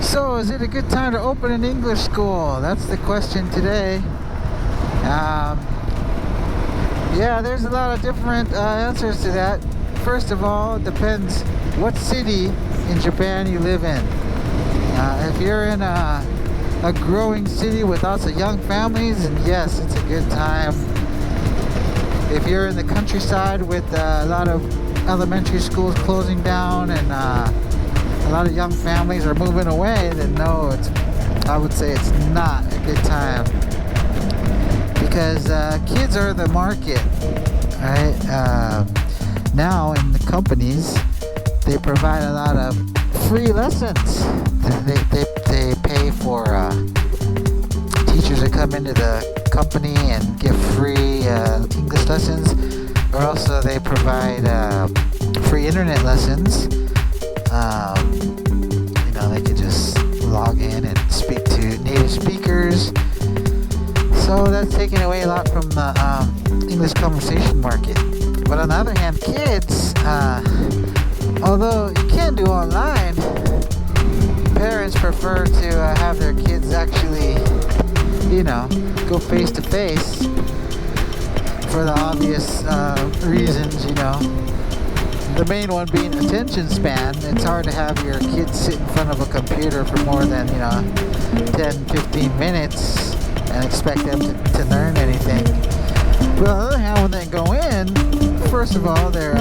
So, is it a good time to open an English school? That's the question today. Yeah, there's a lot of different answers to that. First of all, it depends what city in Japan you live in. If you're in a growing city with lots of young families, then yes, it's a good time. If you're in the countryside with a lot of elementary schools closing down and a lot of young families are moving away, then no, I would say it's not a good time. Because kids are the market, right? Now in the companies, they provide a lot of free lessons. They pay for teachers to come into the company and give free English lessons, or also they provide free internet lessons. They can just log in and speak to native speakers. So that's taking away a lot from the English conversation market. But on the other hand, kids, although you can do online, parents prefer to have their kids actually, go face to face for the obvious reasons, The main one being attention span. It's hard to have your kids sit in front of a computer for more than, 10, 15 minutes and expect them to learn anything. But on the other hand, when they go in, first of all, they're,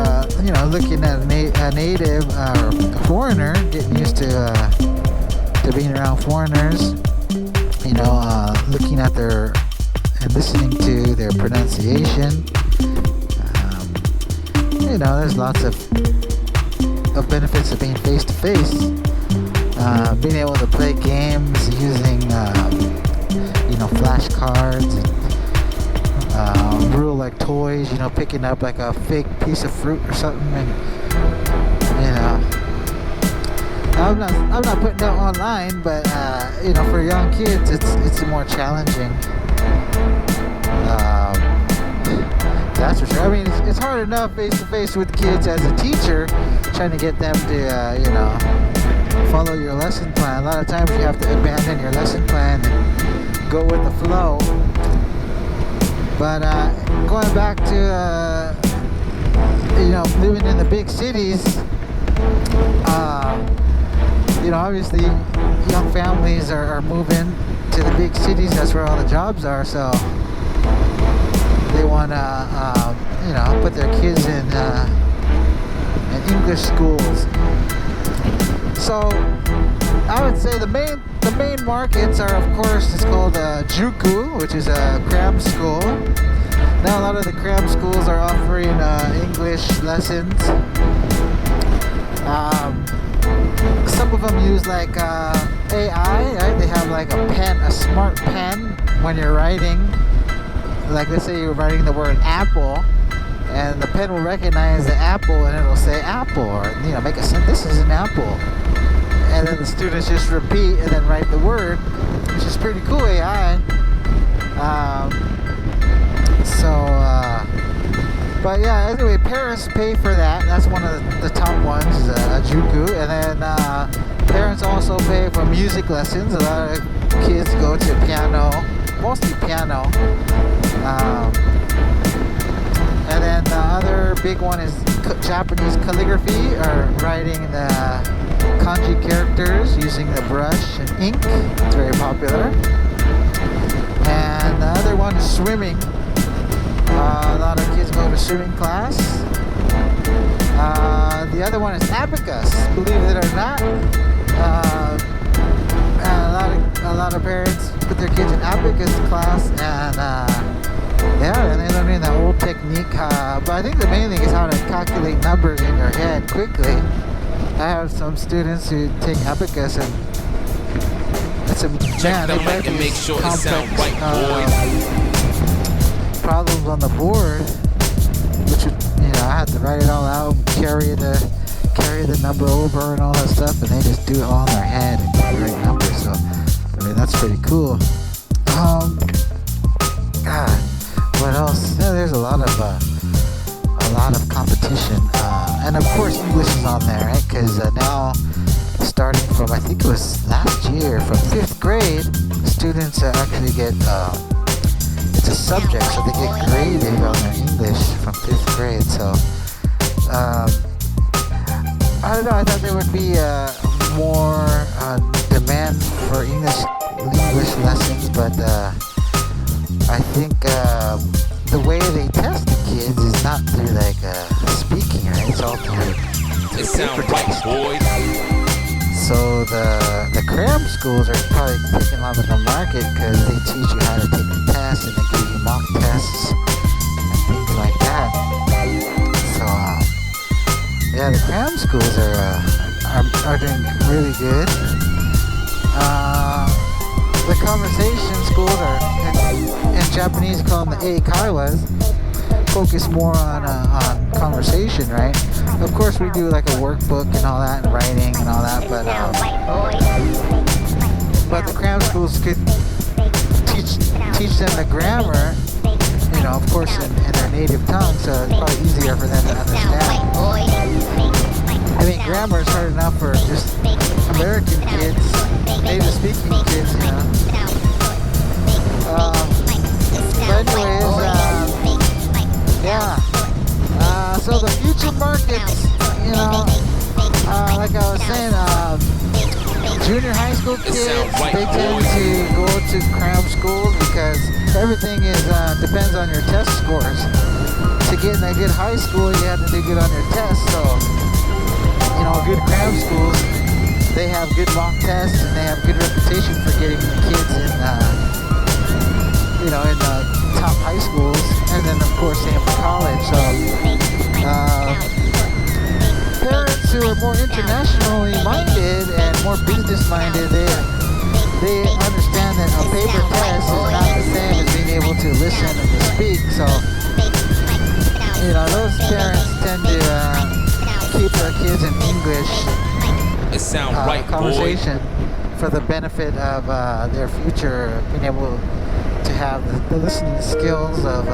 looking at a native or a foreigner, getting used to being around foreigners, looking at their and listening to their pronunciation. There's lots of benefits of being face to face. Being able to play games using, flashcards, rule like toys. Picking up like a fake piece of fruit or something, and I'm not putting that online, but for young kids, it's more challenging. That's for sure. I mean, it's hard enough face to face with kids as a teacher, trying to get them to, follow your lesson plan. A lot of times you have to abandon your lesson plan and go with the flow. But going back to, living in the big cities, obviously young families are moving to the big cities. That's where all the jobs are. So they want to, put their kids in English schools. So I would say the main markets are, of course, it's called Juku, which is a cram school. Now a lot of the cram schools are offering English lessons. Some of them use like AI, right? They have like a smart pen when you're writing. Like, let's say you're writing the word apple, and the pen will recognize the apple, and it'll say apple, or make a sentence. This is an apple, and then the students just repeat and then write the word, which is pretty cool AI. But yeah, anyway, parents pay for that. That's one of the top ones, is a Juku, and then parents also pay for music lessons. A lot of kids go to piano, mostly piano. And then the other big one is Japanese calligraphy, or writing the kanji characters using the brush and ink. It's very popular. And the other one is swimming. A lot of kids go to swimming class. The other one is abacus, believe it or not. And a lot of parents put their kids in abacus class, and they're learning the old technique. But I think the main thing is how to calculate numbers in your head quickly. I have some students who take abacus, and it's a they make sure complex problems on the board, which would, I had to write it all out, carry the number over and all that stuff, and they just do it all in their head and get the right number. So that's pretty cool. God, what else? Yeah, there's a lot of competition, and of course English is on there, right? Because now, starting from, I think it was last year, from 5th grade, students actually get, it's a subject, so they get graded on their English from 5th grade. So, I don't know, I thought there would be more demand for English lessons, but I think the way they test the kids is not through like speaking, right? It's all through It sound paper right, text. boys. So the cram schools are probably taking a lot of the market because they teach you how to take the tests and they give you mock tests and things like that. So yeah, the cram schools are doing really good. The conversation schools are in Japanese call them the eikaiwas, focus more on conversation, right? Of course we do like a workbook and all that and writing and all that, but the cram schools could teach them the grammar, you know, of course in their native tongue, so it's probably easier for them to understand. I mean, grammar is hard enough for just American kids, native speaking kids, you know. But anyways, yeah. So the future markets, you know, like I was saying, junior high school kids, they tend to go to cram schools because everything is depends on your test scores. To get in a good high school, you have to do good on your tests. So, you know, good cram schools, they have good mock tests and they have good reputation for getting the kids in, you know, in top high schools, and then of course same for college. So parents who are more internationally minded and more business minded, they understand that a paper test is not the same as being able to listen and to speak. So you know, those parents tend to keep their kids in English It sound right, conversation for the benefit of their future, being able to have the listening skills of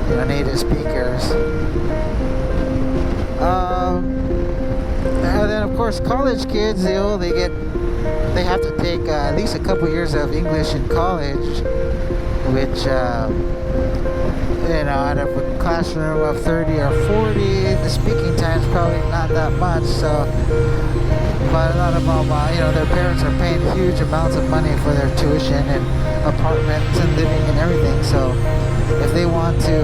you know, native speakers. And then of course college kids, you know, they have to take at least a couple years of English in college, which you know, out of a classroom of 30 or 40, the speaking time is probably not that much. So, but a lot of them, you know, their parents are paying huge amounts of money for their tuition and apartments and living and everything. So, if they want to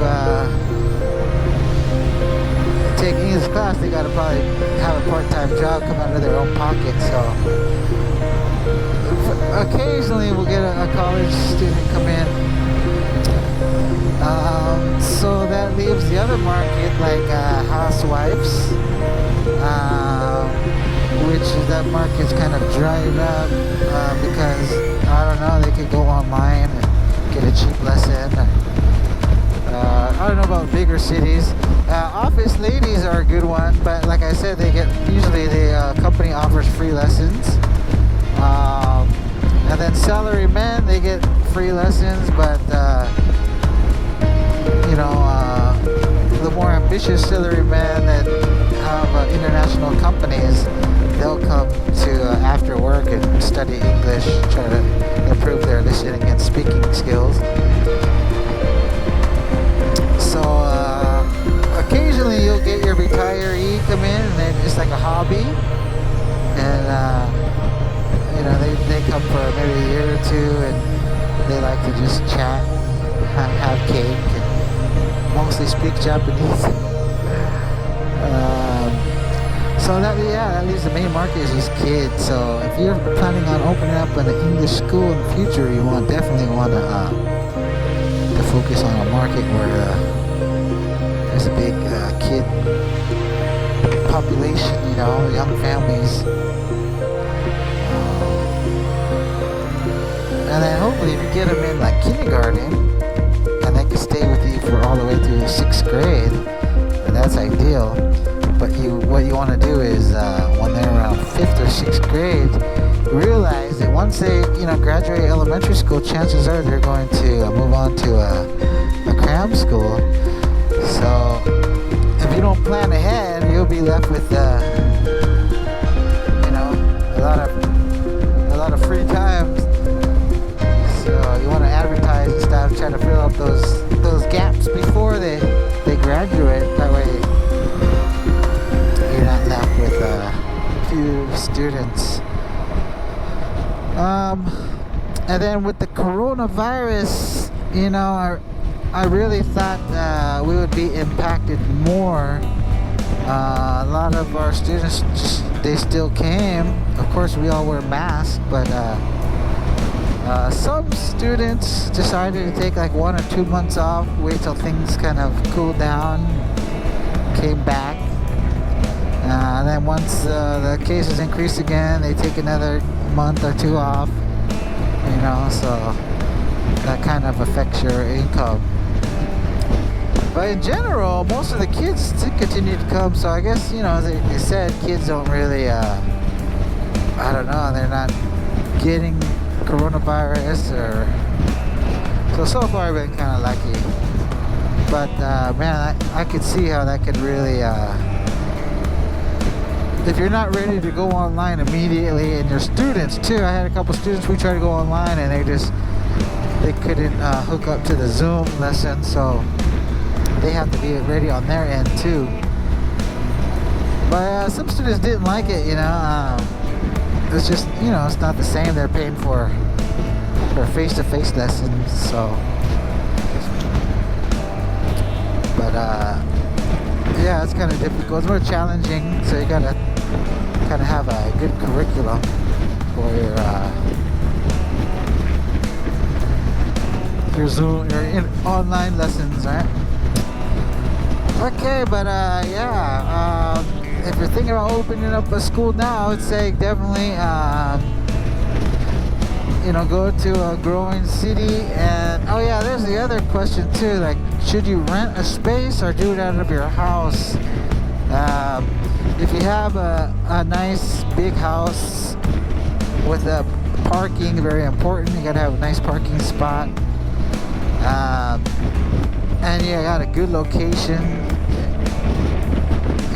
take English class, they gotta probably have a part-time job, come out of their own pocket. So, occasionally we'll get a college student come in. So that leaves the other market, like housewives, which that market's kind of dried up because, I don't know, they could go online and get a cheap lesson. I don't know about bigger cities. Office ladies are a good one, but like I said, usually the company offers free lessons. And then salary men, they get free lessons, but you know, the more ambitious salary men that have international companies, they'll come to after work and study English, try to improve their listening and speaking skills. So occasionally you'll get your retiree come in, and then it's like a hobby, and you know, they come for maybe a year or two, and they like to just chat, have cake, and mostly speak Japanese. So that leaves the main market is just kids. So if you're planning on opening up an English school in the future, you definitely want to focus on a market where there's a big kid population, you know, young families. And then hopefully if you get them in like kindergarten, and they can stay with you for all the way through 6th grade, and that's ideal. But what you want to do is when they're around 5th or 6th grade, realize that once they, you know, graduate elementary school, chances are they're going to move on to a cram school. So if you don't plan ahead, you'll be left with you know, students. And then with the coronavirus, I really thought we would be impacted more. A lot of our students they still came. Of course, we all wear masks, but some students decided to take like 1 or 2 months off, wait till things kind of cooled down, came back. And then once the cases increase again, they take another month or 2 off. So that kind of affects your income. But in general, most of the kids still continue to come. So I guess, they said kids don't really, I don't know, they're not getting coronavirus so far I've been kind of lucky. But man, I could see how that could really, if you're not ready to go online immediately, and your students too. I had a couple students, we tried to go online and they couldn't hook up to the Zoom lesson, so they have to be ready on their end too. But some students didn't like it, it's just, it's not the same. They're paying for face-to-face lessons, so. But yeah, it's kind of difficult. It's more challenging, so you gotta kind of have a good curriculum for your Zoom, your online lessons, right? Okay, but yeah, if you're thinking about opening up a school now, I would say definitely, go to a growing city. And oh yeah, there's the other question too. Like, should you rent a space or do it out of your house? If you have a nice big house with a parking, very important. You gotta have a nice parking spot. And you got a good location.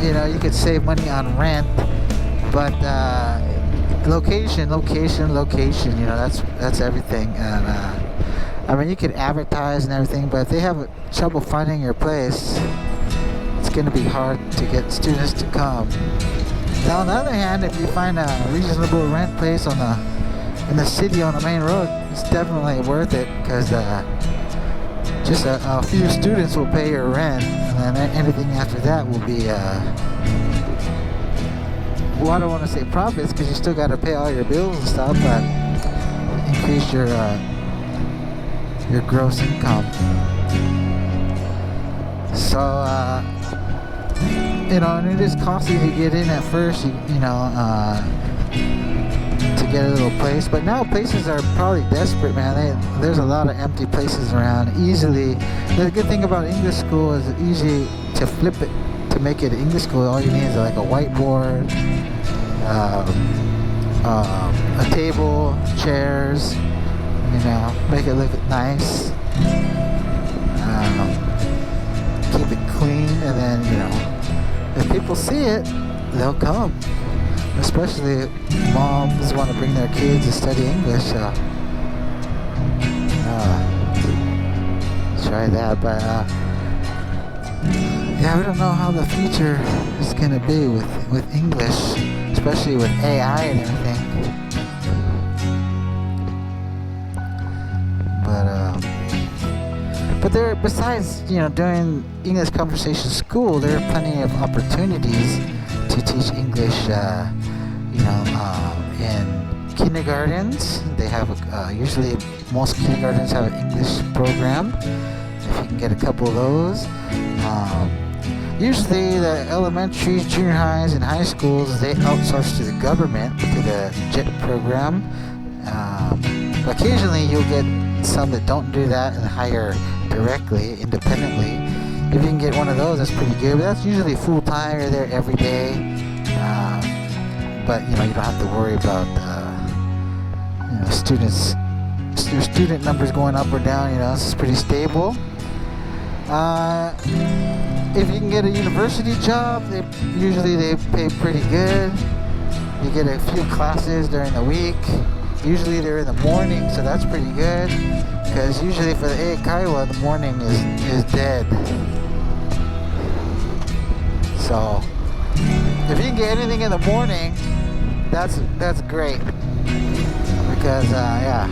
You could save money on rent, but location. That's everything. And you could advertise and everything, but if they have trouble finding your place, it's going to be hard to get students to come. Now, on the other hand, if you find a reasonable rent place in the city on the main road, it's definitely worth it, because just a few students will pay your rent, and then anything after that will be, well, I don't want to say profits, because you still got to pay all your bills and stuff, but increase your gross income. So, and it is costly to get in at first, to get a little place. But now places are probably desperate, man. There's a lot of empty places around easily. The good thing about English school is it's easy to flip it to make it English school. All you need is like a whiteboard, a table, chairs, make it look nice, keep it clean, and then, if people see it, they'll come. Especially if moms want to bring their kids to study English, so try that. But yeah, we don't know how the future is going to be with English, especially with AI and everything. But there, besides doing English conversation school, there are plenty of opportunities to teach English. In kindergartens, they have usually most kindergartens have an English program. If you can get a couple of those. Usually the elementary, junior highs, and high schools, they outsource to the government, to the JET program. Occasionally you'll get some that don't do that and hire directly, independently. If you can get one of those, that's pretty good. But that's usually full time. You're there every day. But you don't have to worry about your student numbers going up or down. It's pretty stable. If you can get a university job, they pay pretty good. You get a few classes during the week. Usually they're in the morning, so that's pretty good. Because usually for the Eikaiwa, the morning is dead. So if you can get anything in the morning, that's great because yeah,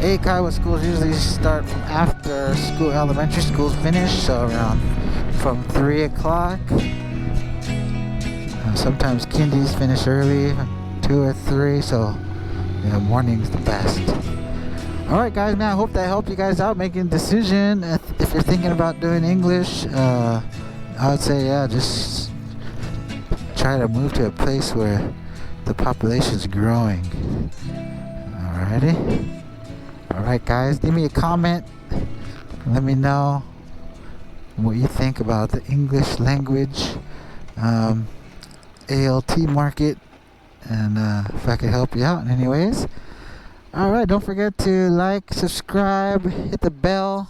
Eikaiwa schools usually start from after school, elementary schools finish, so around from 3 o'clock. Sometimes kindies finish early, 2 or 3, so morning's the best. Alright guys, man, I hope that helped you guys out making a decision. If you're thinking about doing English, I would say, yeah, just try to move to a place where the population's growing. Alrighty? Alright guys, leave me a comment. Let me know what you think about the English language ALT market, and if I could help you out in any ways. Alright, don't forget to like, subscribe, hit the bell,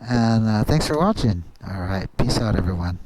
and thanks for watching. Alright, peace out everyone.